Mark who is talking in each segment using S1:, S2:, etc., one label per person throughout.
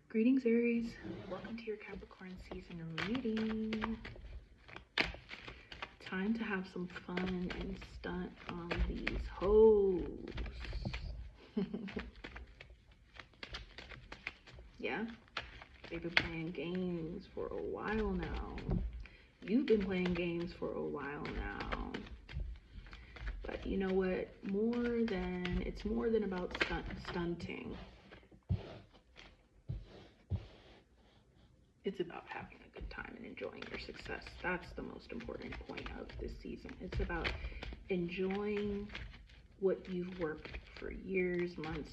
S1: Greetings, Aries. Welcome to your Capricorn season reading. Time to have some fun and stunt on these hoes. Yeah, they've been playing games for a while now. You've been playing games for a while now. But you know what? It's more than about stunting. It's about having a good time and enjoying your success. That's the most important point of this season. It's about enjoying what you've worked for years, months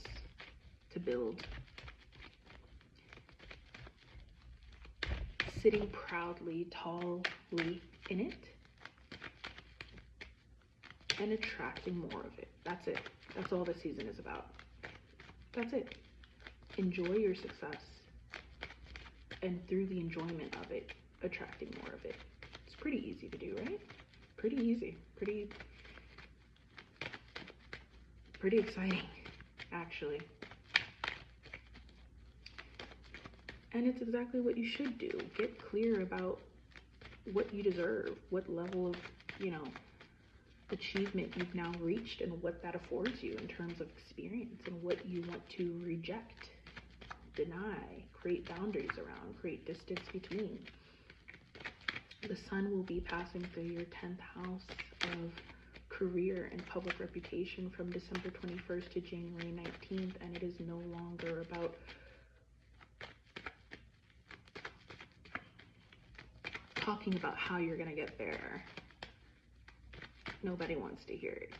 S1: to build. Sitting proudly, tallly in it, and attracting more of it. That's it. That's all this season is about. That's it. Enjoy your success. And through the enjoyment of it, attracting more of it. It's pretty easy to do, right? Pretty easy. Pretty exciting, actually. And it's exactly what you should do. Get clear about what you deserve, what level of, achievement you've now reached, and what that affords you in terms of experience, and what you want to reject, deny, create boundaries around, create distance between. The sun will be passing through your 10th house of career and public reputation from December 21st to January 19th, and it is no longer about talking about how you're gonna get there. Nobody wants to hear it.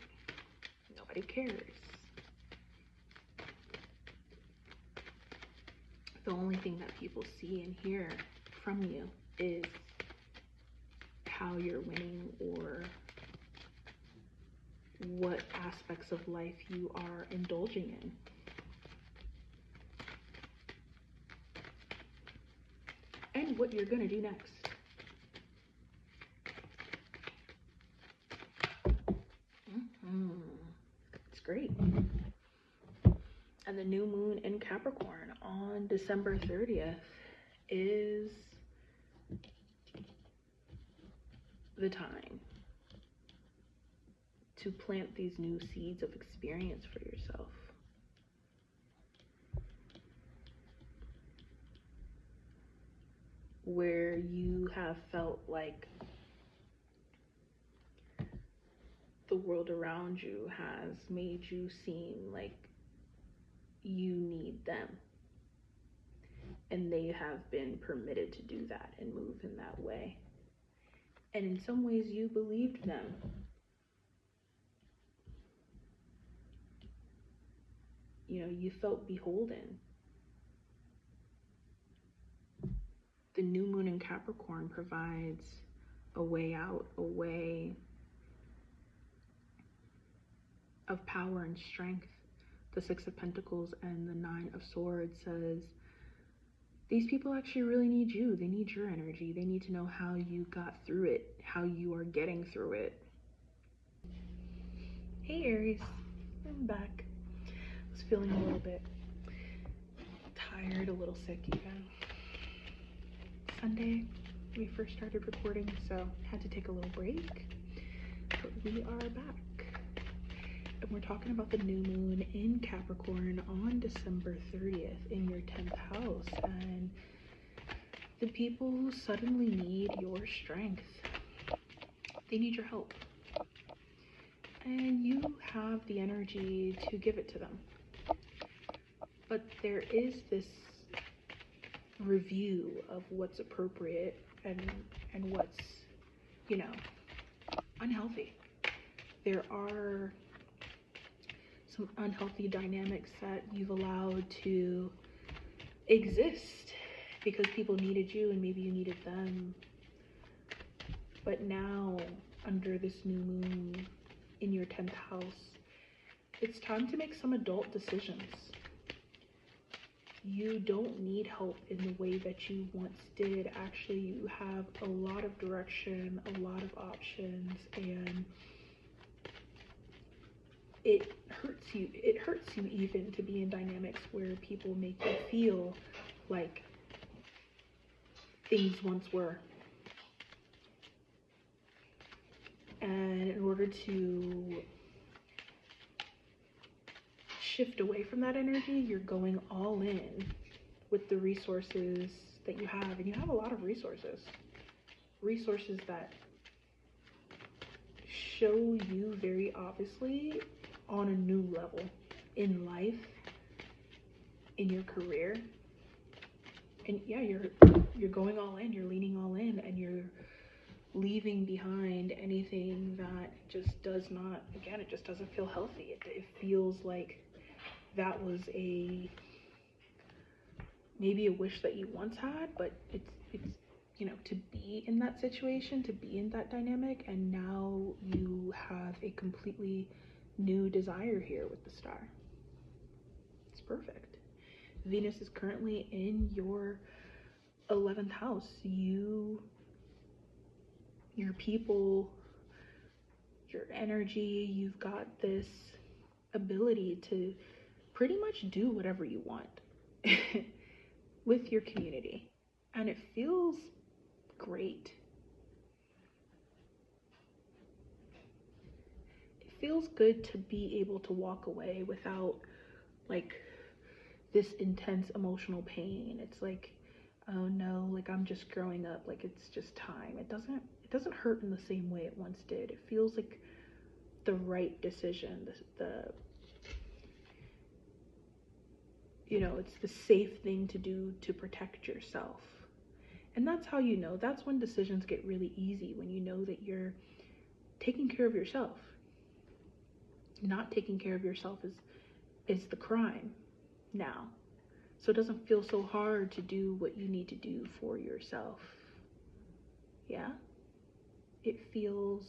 S1: Nobody cares. The only thing that people see and hear from you is how you're winning, or what aspects of life you are indulging in. And what you're gonna do next. It's great. And the new moon in Capricorn on December 30th is the time to plant these new seeds of experience for yourself. Where you have felt like the world around you has made you seem like you need them, and they have been permitted to do that and move in that way, and in some ways you believed them. You felt beholden. The new moon in Capricorn provides a way out, a way of power and strength. The Six of Pentacles and the Nine of Swords says these people actually really need you. They need your energy. They need to know how you got through it, how you are getting through it. Hey Aries, I'm back. I was feeling a little bit tired, a little sick even. Sunday, we first started recording, so had to take a little break, but we are back. And we're talking about the new moon in Capricorn on December 30th in your 10th house, and the people who suddenly need your strength. They need your help, and you have the energy to give it to them. But there is this review of what's appropriate and what's, unhealthy. There are some unhealthy dynamics that you've allowed to exist because people needed you and maybe you needed them. But now, under this new moon in your 10th house, it's time to make some adult decisions. You don't need help in the way that you once did. Actually, you have a lot of direction, a lot of options, and it hurts you even to be in dynamics where people make you feel like things once were. And in order to shift away from that energy, you're going all in with the resources that you have. And you have a lot of resources that show you very obviously on a new level in life, in your career. And yeah, you're going all in, you're leaning all in, and you're leaving behind anything that just does not, again, it just doesn't feel healthy. It feels like that was maybe a wish that you once had, but it's you know, to be in that situation, to be in that dynamic, and now you have a completely new desire here with the star. It's perfect. Venus is currently in your 11th house. Your people, your energy, you've got this ability to pretty much do whatever you want with your community, and it feels great. It feels good to be able to walk away without like this intense emotional pain. It's like, oh no, like I'm just growing up, like it's just time. It doesn't hurt in the same way it once did. It feels like the right decision, the you know, it's the safe thing to do to protect yourself. And that's how you know, that's when decisions get really easy, when you know that you're taking care of yourself. Not taking care of yourself is the crime now. So it doesn't feel so hard to do what you need to do for yourself. Yeah? It feels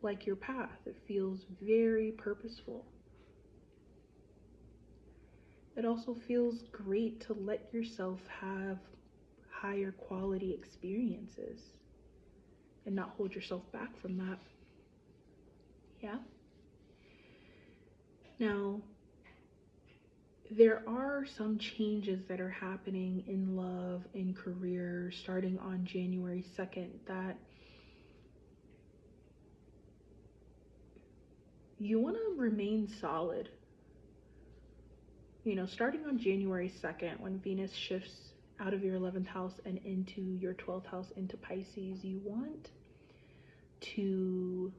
S1: like your path. It feels very purposeful. It also feels great to let yourself have higher quality experiences and not hold yourself back from that. Yeah? Now, there are some changes that are happening in love and career starting on January 2nd that you want to remain solid. You know, starting on January 2nd, when Venus shifts out of your 11th house and into your 12th house into Pisces, you want to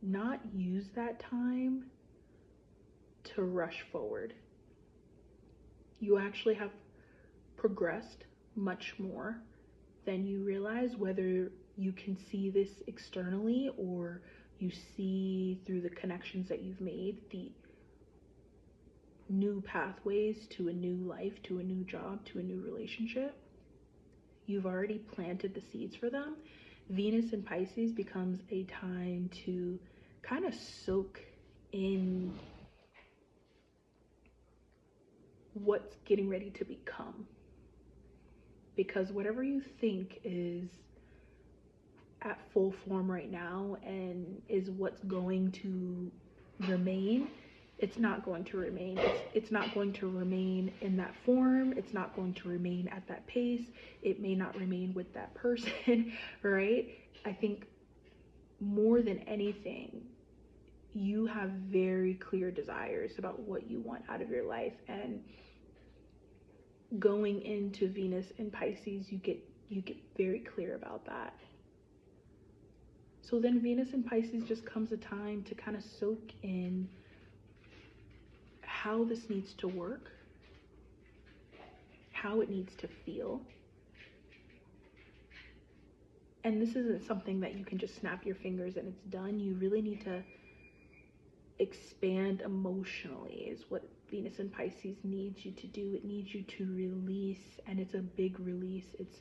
S1: not use that time to rush forward. You actually have progressed much more than you realize, whether you can see this externally or you see through the connections that you've made, the new pathways to a new life, to a new job, to a new relationship. You've already planted the seeds for them. Venus in Pisces becomes a time to kind of soak in what's getting ready to become. Because whatever you think is at full form right now and is what's going to remain, it's not going to remain. It's not going to remain in that form. It's not going to remain at that pace. It may not remain with that person, right? I think more than anything, you have very clear desires about what you want out of your life. And going into Venus in Pisces, you get very clear about that. So then Venus in Pisces just comes a time to kind of soak in how this needs to work, how it needs to feel. And this isn't something that you can just snap your fingers and it's done. You really need to expand emotionally, is what Venus in Pisces needs you to do. It needs you to release, and it's a big release. It's,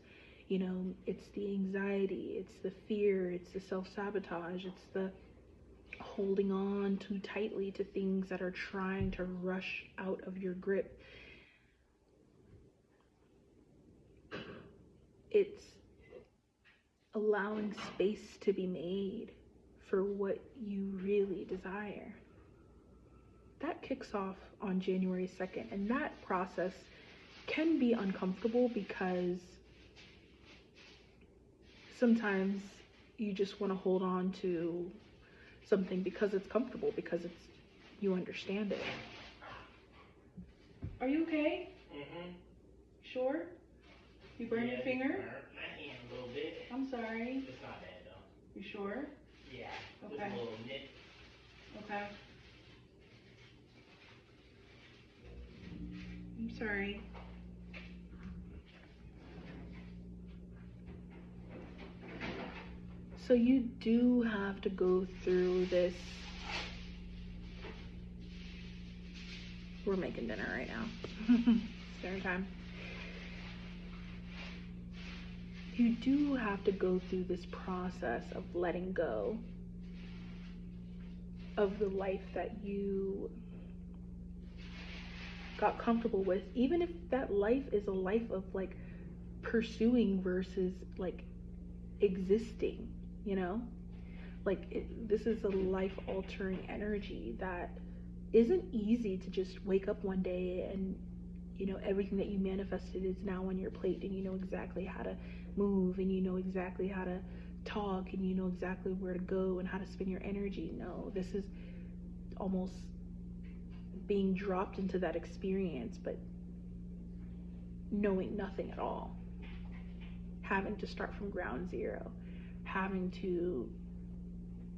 S1: you know, it's the anxiety, it's the fear, it's the self-sabotage, it's the holding on too tightly to things that are trying to rush out of your grip. It's allowing space to be made for what you really desire. That kicks off on January 2nd. And that process can be uncomfortable because sometimes you just want to hold on to something because it's comfortable, because you understand it. Are you okay?
S2: Mm-hmm.
S1: Sure? You burned your finger?
S2: Hurt my hand a little bit.
S1: I'm sorry.
S2: It's not bad though.
S1: You sure?
S2: Yeah.
S1: Okay.
S2: Just a little nip.
S1: Okay. I'm sorry. So you do have to go through this. We're making dinner right now. It's dinner time. You do have to go through this process of letting go of the life that you got comfortable with, even if that life is a life of like pursuing versus like existing, you know? Like this is a life-altering energy that isn't easy to just wake up one day and, you know, everything that you manifested is now on your plate, and you know exactly how to move, and you know exactly how to talk, and you know exactly where to go and how to spend your energy. No, this is almost being dropped into that experience, but knowing nothing at all. Having to start from ground zero. Having to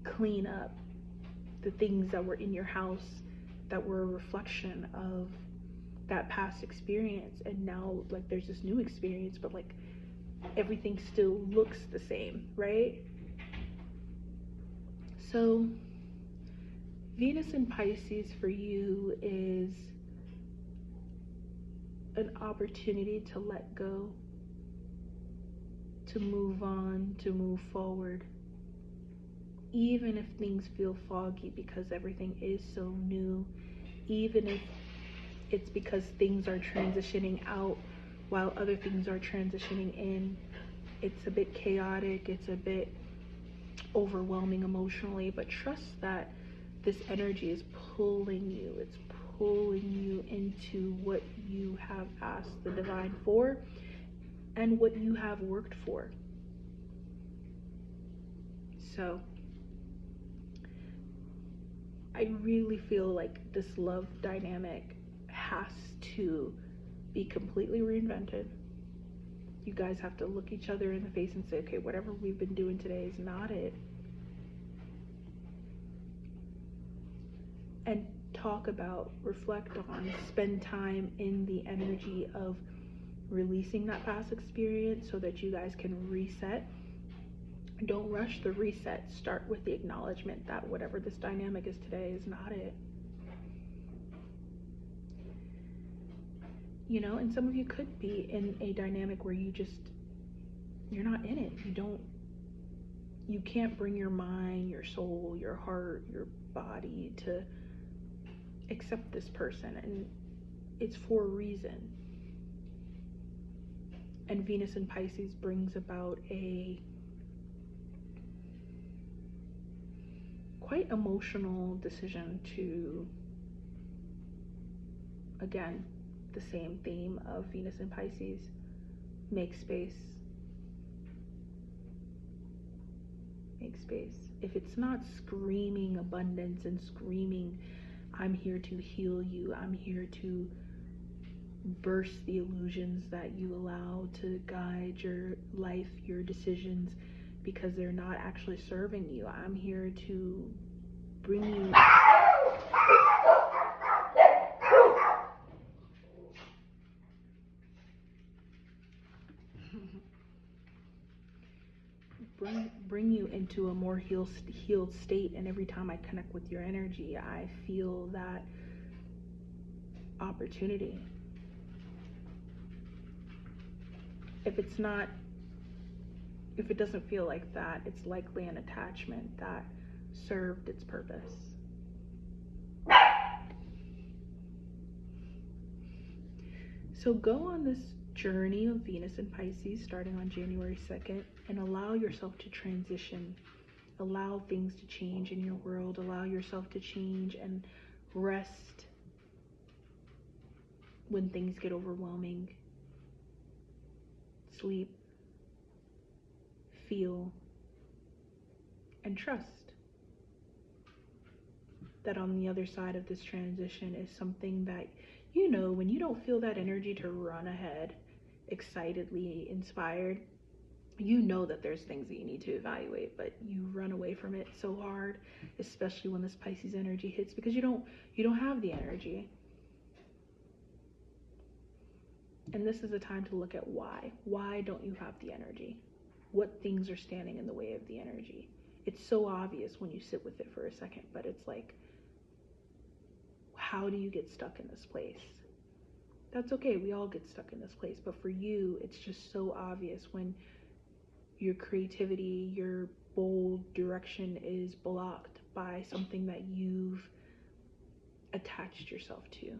S1: clean up the things that were in your house that were a reflection of that past experience, and now like there's this new experience, but like everything still looks the same, right? So Venus in Pisces for you is an opportunity to let go, to move on, to move forward, even if things feel foggy because everything is so new, even if it's because things are transitioning out while other things are transitioning in. It's a bit chaotic, it's a bit overwhelming emotionally, but trust that this energy is pulling you. It's pulling you into what you have asked the divine for and what you have worked for. So I really feel like this love dynamic has to be completely reinvented. You guys have to look each other in the face and say, okay, whatever we've been doing today is not it. And talk about, reflect on, spend time in the energy of releasing that past experience so that you guys can reset. Don't rush the reset. Start with the acknowledgement that whatever this dynamic is today is not it. You know, and some of you could be in a dynamic where you're not in it. You can't bring your mind, your soul, your heart, your body to accept this person, and it's for a reason. And Venus in Pisces brings about a quite emotional decision to, again, the same theme of Venus in Pisces, make space. Make space. If it's not screaming abundance and screaming, I'm here to heal you, I'm here to burst the illusions that you allow to guide your life, your decisions, because they're not actually serving you. I'm here to bring you bring you into a more healed state. And every time I connect with your energy, I feel that opportunity. If it doesn't feel like that, it's likely an attachment that served its purpose. So go on this journey of Venus in Pisces starting on January 2nd and allow yourself to transition. Allow things to change in your world. Allow yourself to change and rest when things get overwhelming, sleep, feel, and trust that on the other side of this transition is something that, you know, when you don't feel that energy to run ahead, excitedly inspired, you know that there's things that you need to evaluate, but you run away from it so hard, especially when this Pisces energy hits, because you don't have the energy. And this is a time to look at why. Why don't you have the energy? What things are standing in the way of the energy? It's so obvious when you sit with it for a second, but it's like, how do you get stuck in this place? That's okay, we all get stuck in this place, but for you, it's just so obvious when your creativity, your bold direction is blocked by something that you've attached yourself to.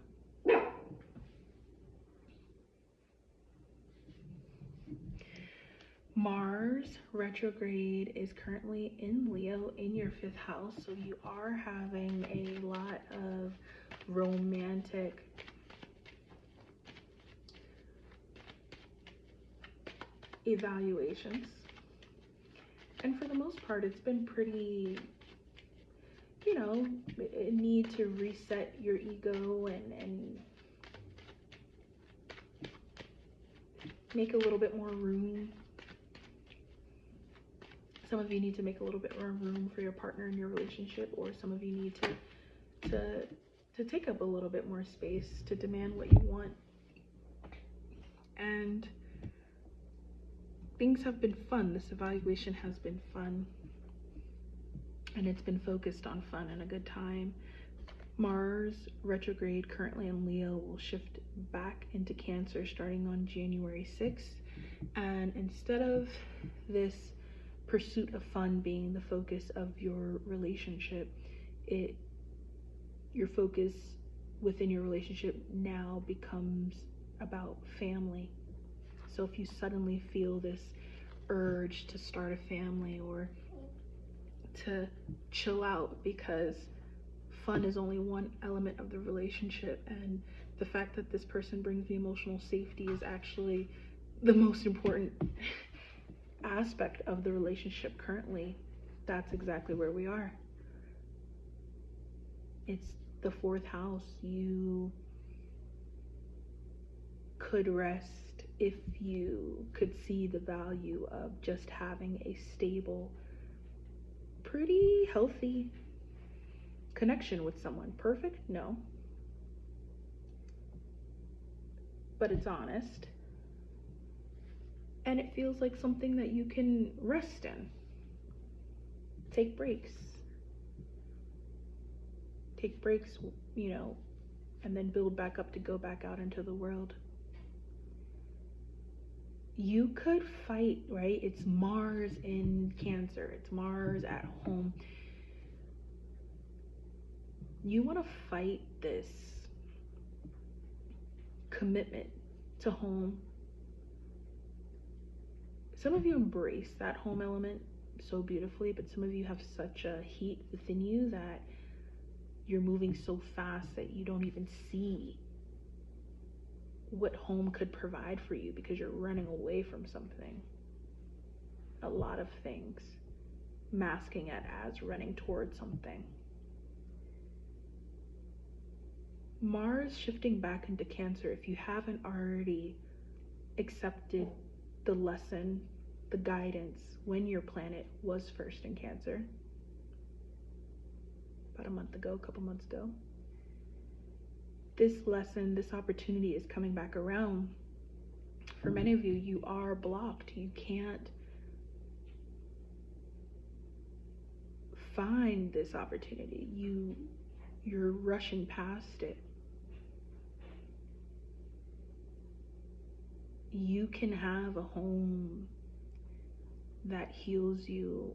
S1: Mars retrograde is currently in Leo in your 5th house, so you are having a lot of romantic evaluations. And for the most part, it's been pretty, you know, a need to reset your ego and make a little bit more room. Some of you need to make a little bit more room for your partner in your relationship, or some of you need to take up a little bit more space to demand what you want. And things have been fun. This evaluation has been fun, and it's been focused on fun and a good time. Mars retrograde currently in Leo will shift back into Cancer starting on January 6th. And instead of this pursuit of fun being the focus of your relationship, your focus within your relationship now becomes about family. So if you suddenly feel this urge to start a family or to chill out, because fun is only one element of the relationship, and the fact that this person brings the emotional safety is actually the most important aspect of the relationship currently, that's exactly where we are. It's the 4th house. You could rest if you could see the value of just having a stable, pretty healthy connection with someone. Perfect? No. But it's honest. And it feels like something that you can rest in. Take breaks. Take breaks, you know, and then build back up to go back out into the world. You could fight, right? It's Mars in Cancer. It's Mars at home. You want to fight this commitment to home. Some of you embrace that home element so beautifully, but some of you have such a heat within you that you're moving so fast that you don't even see what home could provide for you because you're running away from something. A lot of things, masking it as running towards something. Mars shifting back into Cancer, if you haven't already accepted the lesson, the guidance, when your planet was first in Cancer, about a couple months ago, this lesson, this opportunity is coming back around. For many of you, you are blocked. You can't find this opportunity. You're rushing past it. You can have a home that heals you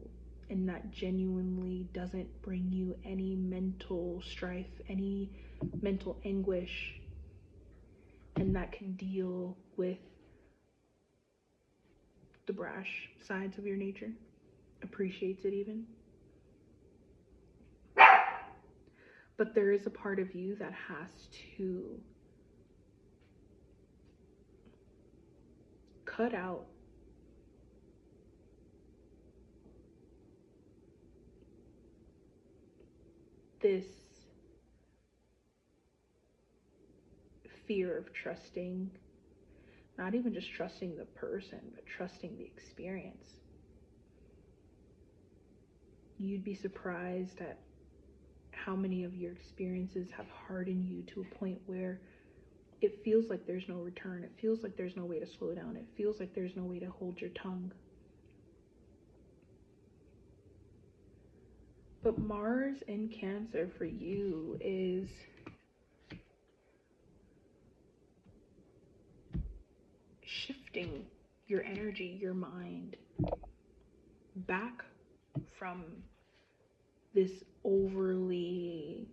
S1: and that genuinely doesn't bring you any mental strife, any mental anguish, and that can deal with the brash sides of your nature, appreciates it even. But there is a part of you that has to cut out this fear of trusting, not even just trusting the person, but trusting the experience. You'd be surprised at how many of your experiences have hardened you to a point where it feels like there's no return. It feels like there's no way to slow down. It feels like there's no way to hold your tongue. But Mars in Cancer for you is shifting your energy, your mind back from this overly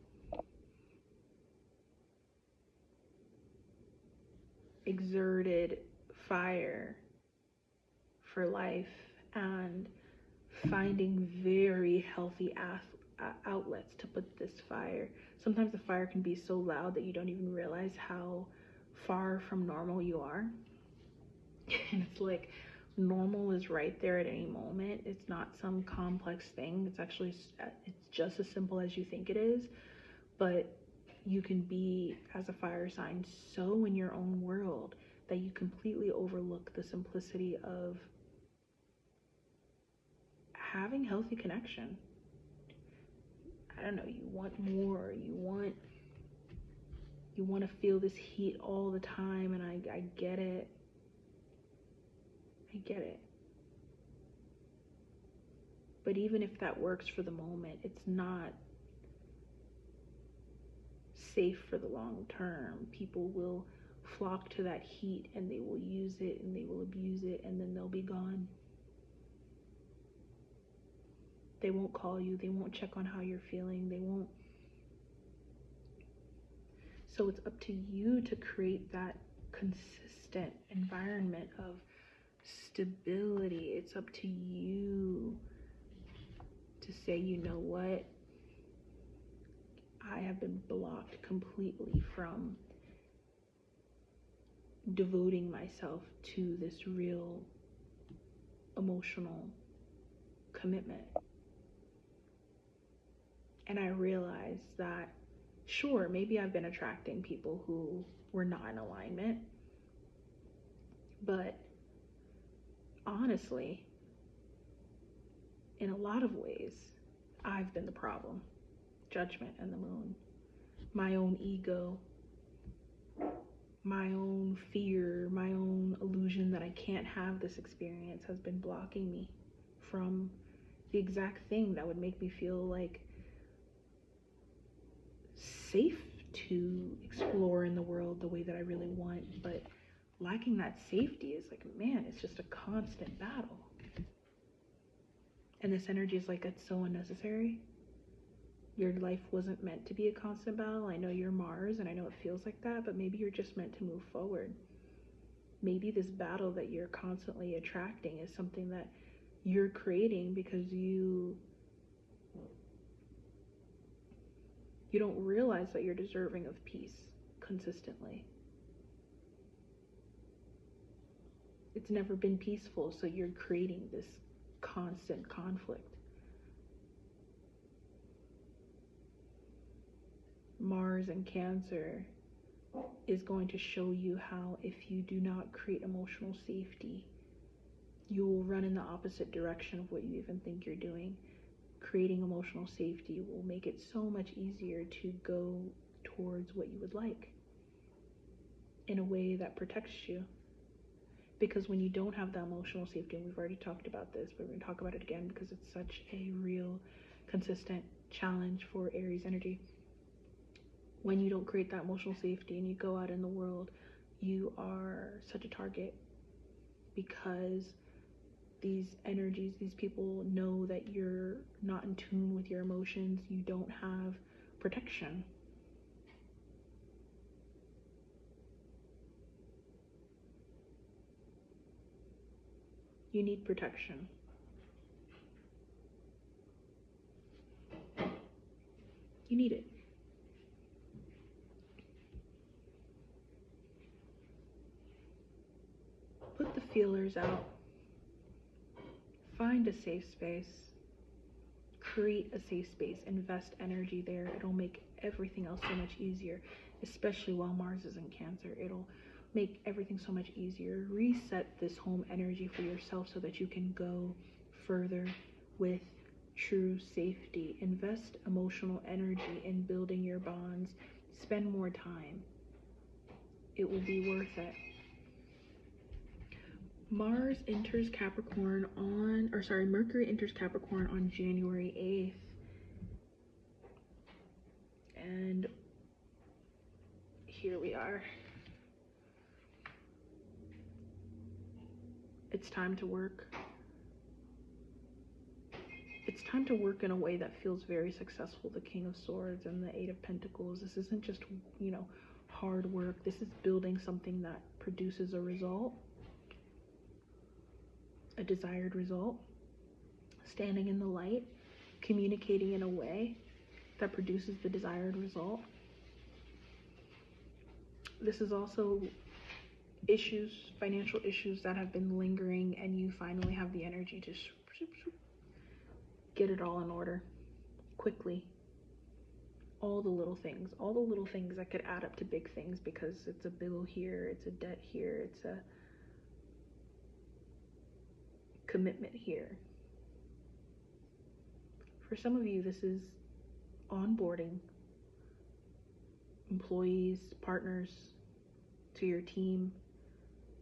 S1: exerted fire for life and finding very healthy outlets to put this fire. Sometimes the fire can be so loud that you don't even realize how far from normal you are. And it's like normal is right there at any moment. It's not some complex thing. It's just as simple as you think it is. But you can be, as a fire sign, so in your own world that you completely overlook the simplicity of having healthy connection. I don't know, you want more, you want to feel this heat all the time, and I get it. But even if that works for the moment, it's not safe for the long term. People will flock to that heat and they will use it and they will abuse it, and then they'll be gone. They won't call you, they won't check on how you're feeling, they won't. So it's up to you to create that consistent environment of stability. It's up to you to say, you know what? I have been blocked completely from devoting myself to this real emotional commitment. And I realized that, sure, maybe I've been attracting people who were not in alignment, but honestly, in a lot of ways, I've been the problem. Judgment and the moon. My own ego, my own fear, my own illusion that I can't have this experience has been blocking me from the exact thing that would make me feel like safe to explore in the world the way that I really want. But lacking that safety is like, man, it's just a constant battle. And this energy is like, it's so unnecessary. Your life wasn't meant to be a constant battle. I know you're Mars and I know it feels like that, but maybe you're just meant to move forward. Maybe this battle that you're constantly attracting is something that you're creating because you don't realize that you're deserving of peace consistently. It's never been peaceful, so you're creating this constant conflict. Mars in Cancer is going to show you how, if you do not create emotional safety, you will run in the opposite direction of what you even think you're doing. Creating emotional safety will make it so much easier to go towards what you would like in a way that protects you. Because when you don't have that emotional safety, and we've already talked about this, but we're going to talk about it again because it's such a real, consistent challenge for Aries energy. When you don't create that emotional safety and you go out in the world, you are such a target because these energies, these people know that you're not in tune with your emotions. You don't have protection. You need protection. You need it. Put put the feelers out, find a safe space, create a safe space, invest energy there. It'll make everything else so much easier, especially while Mars is in Cancer. It'll make everything so much easier. Reset this home energy for yourself so that you can go further with true safety. Invest emotional energy in building your bonds. Spend more time. It will be worth it. Mercury enters Capricorn on January 8th. And here we are. It's time to work. It's time to work in a way that feels very successful. The King of Swords and the Eight of Pentacles. This isn't just, hard work. This is building something that produces a result. A desired result, standing in the light, communicating in a way that produces the desired result. This is also financial issues that have been lingering, and you finally have the energy to get it all in order quickly. All the little things that could add up to big things, because it's a bill here, it's a debt here, it's a commitment here. For some of you, this is onboarding employees, partners to your team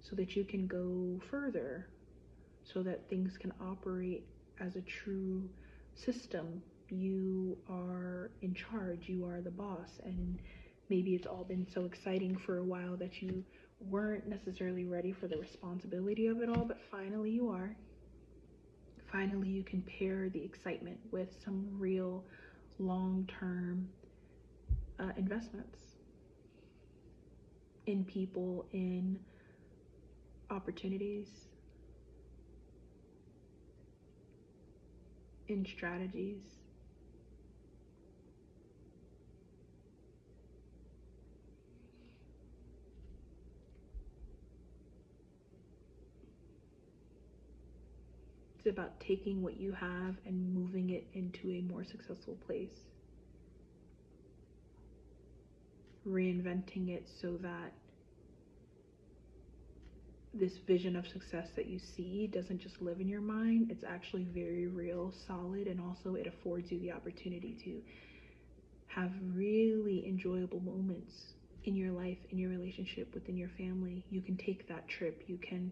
S1: so that you can go further, so that things can operate as a true system. You are in charge, you are the boss, and maybe it's all been so exciting for a while that you weren't necessarily ready for the responsibility of it all, but finally you are. Finally, you can pair the excitement with some real long-term investments in people, in opportunities, in strategies. It's about taking what you have and moving it into a more successful place. Reinventing it so that this vision of success that you see doesn't just live in your mind. It's actually very real, solid, and also it affords you the opportunity to have really enjoyable moments in your life, in your relationship, within your family. You can take that trip. You can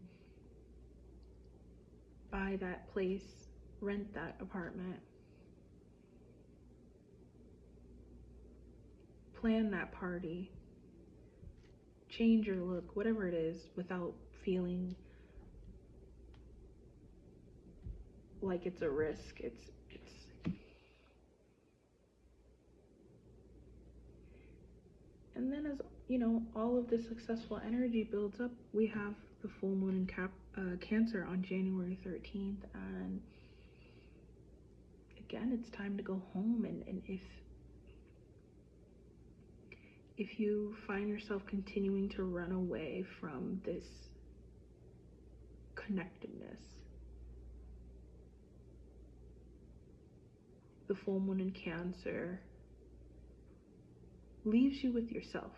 S1: buy that place, rent that apartment, plan that party, change your look, whatever it is, without feeling like it's a risk. It's and then, as all of this successful energy builds up, we have the full moon in Cancer on January 13th, and again, it's time to go home. And if you find yourself continuing to run away from this connectedness, the full moon in Cancer leaves you with yourself.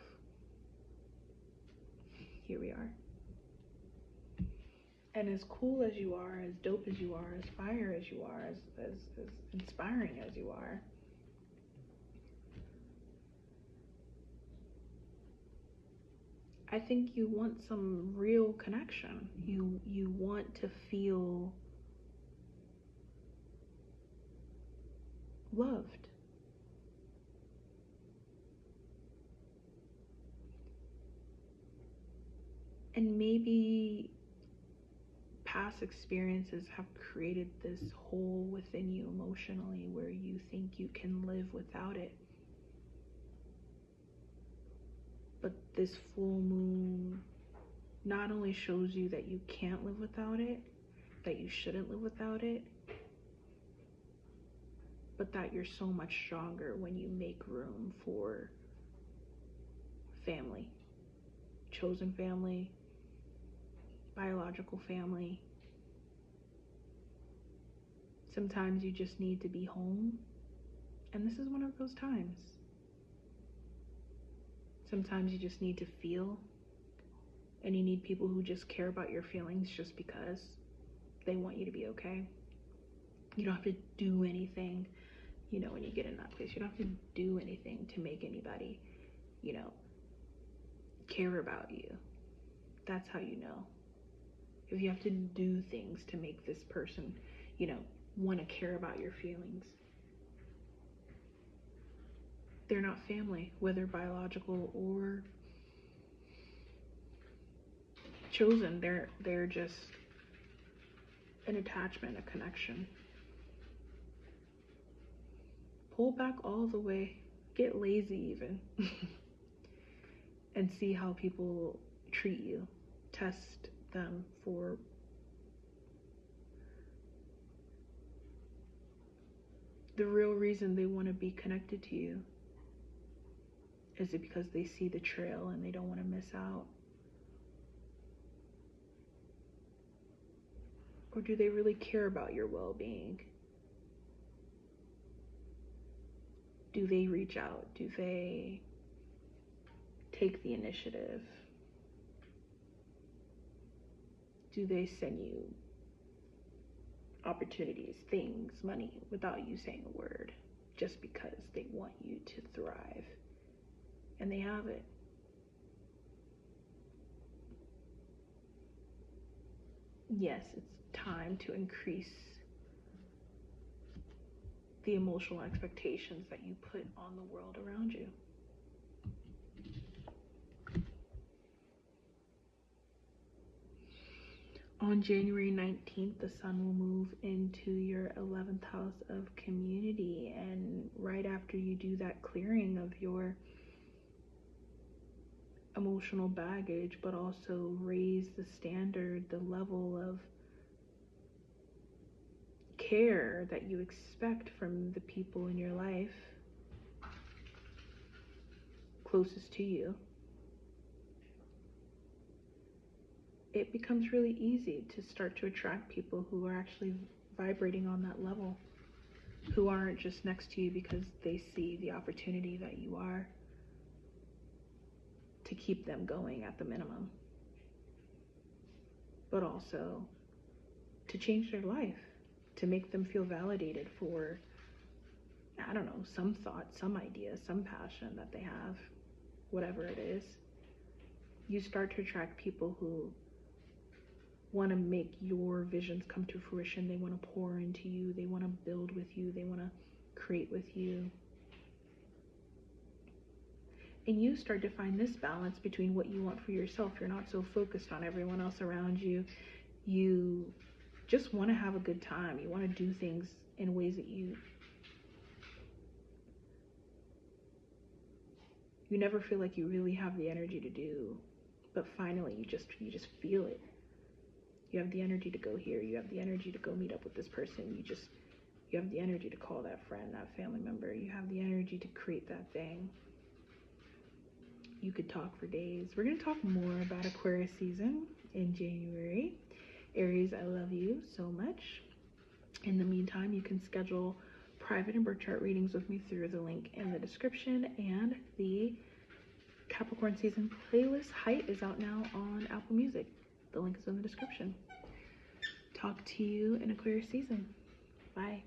S1: Here we are. And as cool as you are, as dope as you are, as fire as you are, as inspiring as you are, I think you want some real connection. You want to feel loved. And maybe past experiences have created this hole within you emotionally where you think you can live without it. But this full moon not only shows you that you can't live without it, that you shouldn't live without it, but that you're so much stronger when you make room for family, chosen family, biological family. Sometimes you just need to be home, and this is one of those times. Sometimes you just need to feel, and you need people who just care about your feelings just because they want you to be okay. You don't have to do anything, you know, when you get in that place. You don't have to do anything to make anybody, you know, care about you. That's how you know. If you have to do things to make this person, you know, want to care about your feelings, they're not family, whether biological or chosen. They're just an attachment, a connection. Pull back all the way, get lazy even, and see how people treat you. Test them for the real reason they want to be connected to you. Is it because they see the trail and they don't want to miss out? Or do they really care about your well-being? Do they reach out? Do they take the initiative? Do they send you opportunities, things, money, without you saying a word, just because they want you to thrive? And they have it. Yes, it's time to increase the emotional expectations that you put on the world around you. On January 19th, the sun will move into your 11th house of community. And right after you do that clearing of your emotional baggage, but also raise the standard, the level of care that you expect from the people in your life closest to you, it becomes really easy to start to attract people who are actually vibrating on that level, who aren't just next to you because they see the opportunity that you are to keep them going at the minimum, but also to change their life, to make them feel validated for, I don't know, some thought, some idea, some passion that they have, whatever it is. You start to attract people who want to make your visions come to fruition. They want to pour into you. They want to build with you. They want to create with you. And you start to find this balance between what you want for yourself. You're not so focused on everyone else around you. You just want to have a good time. You want to do things in ways that you never feel like you really have the energy to do, but finally you just feel it. You have the energy to go here. You have the energy to go meet up with this person. You have the energy to call that friend, that family member. You have the energy to create that thing. You could talk for days. We're going to talk more about Aquarius season in January. Aries, I love you so much. In the meantime, you can schedule private and birth chart readings with me through the link in the description, and the Capricorn season playlist Height is out now on Apple Music. The link is in the description. Talk to you in Aquarius season. Bye.